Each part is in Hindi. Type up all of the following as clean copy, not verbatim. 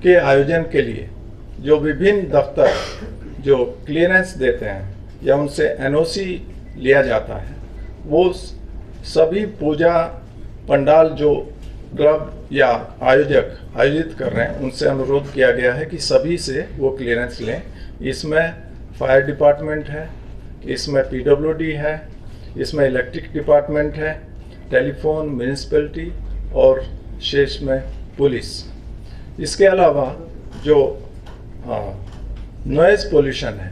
के आयोजन के लिए जो विभिन्न दफ्तर जो क्लियरेंस देते हैं या उनसे एनओसी लिया जाता है, वो सभी पूजा पंडाल जो क्लब या आयोजित कर रहे हैं उनसे अनुरोध किया गया है कि सभी से वो क्लियरेंस लें। इसमें फायर डिपार्टमेंट है, इसमें पीडब्ल्यूडी है, इसमें इलेक्ट्रिक डिपार्टमेंट है, टेलीफोन, म्यूनिसिपैलिटी और शेष में पुलिस। इसके अलावा जो नॉइज़ पोल्यूशन है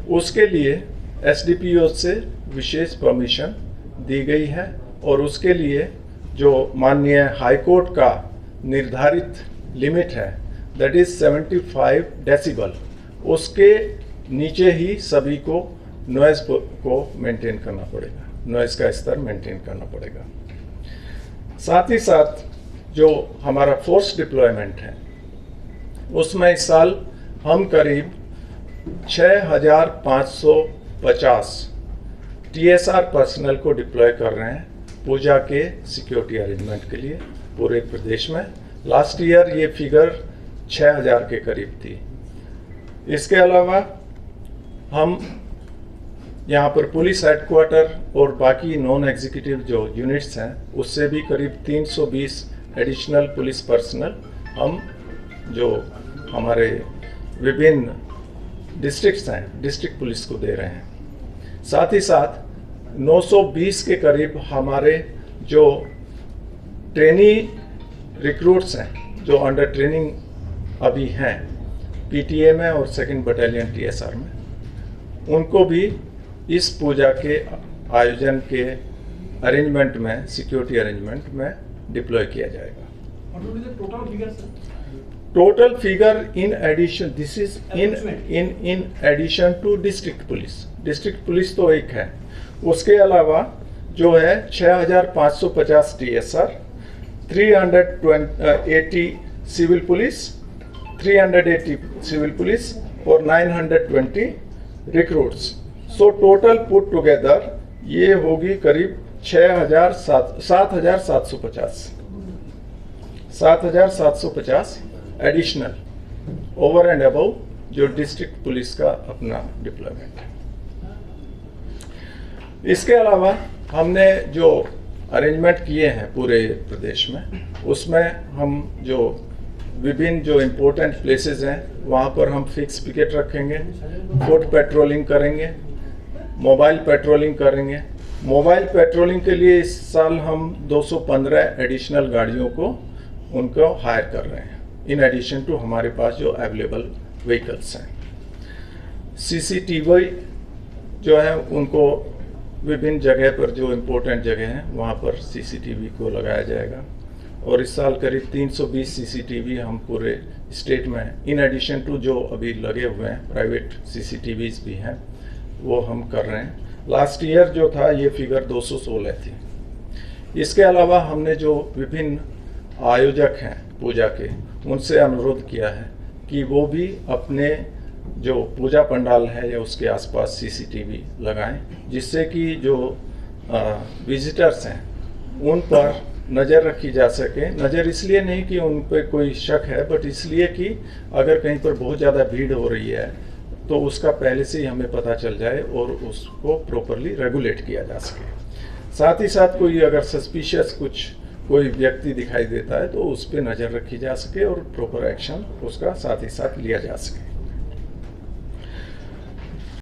उसके लिए एसडीपीओ से विशेष परमिशन दी गई है और उसके लिए जो माननीय हाई कोर्ट का निर्धारित लिमिट है दैट इज 75 डेसिबल, उसके नीचे ही सभी को नॉइज़ को मेंटेन करना पड़ेगा, नॉइज़ का स्तर मेंटेन करना पड़ेगा। साथ ही साथ जो हमारा फोर्स डिप्लॉयमेंट है उसमें इस साल हम करीब 6550 टीएसआर पर्सनल को डिप्लॉय कर रहे हैं पूजा के सिक्योरिटी अरेंजमेंट के लिए पूरे प्रदेश में। लास्ट ईयर ये फिगर 6000 के करीब थी। इसके अलावा हम यहाँ पर पुलिस हेडक्वार्टर और बाकी नॉन एग्जीक्यूटिव जो यूनिट्स हैं उससे भी करीब 320 एडिशनल पुलिस पर्सनल हम जो हमारे विभिन्न डिस्ट्रिक्ट्स हैं डिस्ट्रिक्ट पुलिस को दे रहे हैं। साथ ही साथ 920 के करीब हमारे जो ट्रेनी रिक्रूट्स हैं जो अंडर ट्रेनिंग अभी हैं पीटीए में और 2nd बटालियन टीएसआर में, उनको भी इस पूजा के आयोजन के अरेंजमेंट में, सिक्योरिटी अरेंजमेंट में डिप्लॉय किया जाएगा। Total figure in addition, this is in addition to district police. District police तो एक है, उसके अलावा जो है 6550 TSR, 380 civil police, 380 civil police और 920 recruits. So total put together ये होगी करीब 7750 एडिशनल ओवर एंड अबव जो डिस्ट्रिक्ट पुलिस का अपना डिप्लॉयमेंट है। इसके अलावा हमने जो अरेंजमेंट किए हैं पूरे प्रदेश में, उसमें हम जो विभिन्न जो इम्पोर्टेंट प्लेसेस हैं वहाँ पर हम फिक्स पिकेट रखेंगे, फुट पेट्रोलिंग करेंगे, मोबाइल पेट्रोलिंग करेंगे। मोबाइल पेट्रोलिंग के लिए इस साल हम 215 एडिशनल गाड़ियों को उनको हायर कर रहे हैं इन एडिशन टू हमारे पास जो अवेलेबल व्हीकल्स हैं। सीसीटीवी जो है उनको विभिन्न जगह पर जो इम्पोर्टेंट जगह हैं वहाँ पर सीसीटीवी को लगाया जाएगा और इस साल करीब 320 सीसीटीवी हम पूरे स्टेट में इन एडिशन टू जो अभी लगे हुए हैं प्राइवेट सीसीटीवीज भी हैं वो हम कर रहे हैं। लास्ट ईयर जो था ये फिगर 216 थी। इसके अलावा हमने जो विभिन्न आयोजक हैं पूजा के उनसे अनुरोध किया है कि वो भी अपने जो पूजा पंडाल है या उसके आसपास सीसीटीवी लगाएं, जिससे कि जो विजिटर्स हैं उन पर नज़र रखी जा सके। नज़र इसलिए नहीं कि उन पर कोई शक है, बट इसलिए कि अगर कहीं पर बहुत ज़्यादा भीड़ हो रही है तो उसका पहले से ही हमें पता चल जाए और उसको प्रॉपरली रेगुलेट किया जा सके। साथ ही साथ कोई अगर सस्पिशियस कोई व्यक्ति दिखाई देता है तो उस पर नज़र रखी जा सके और प्रॉपर एक्शन उसका साथ ही साथ लिया जा सके।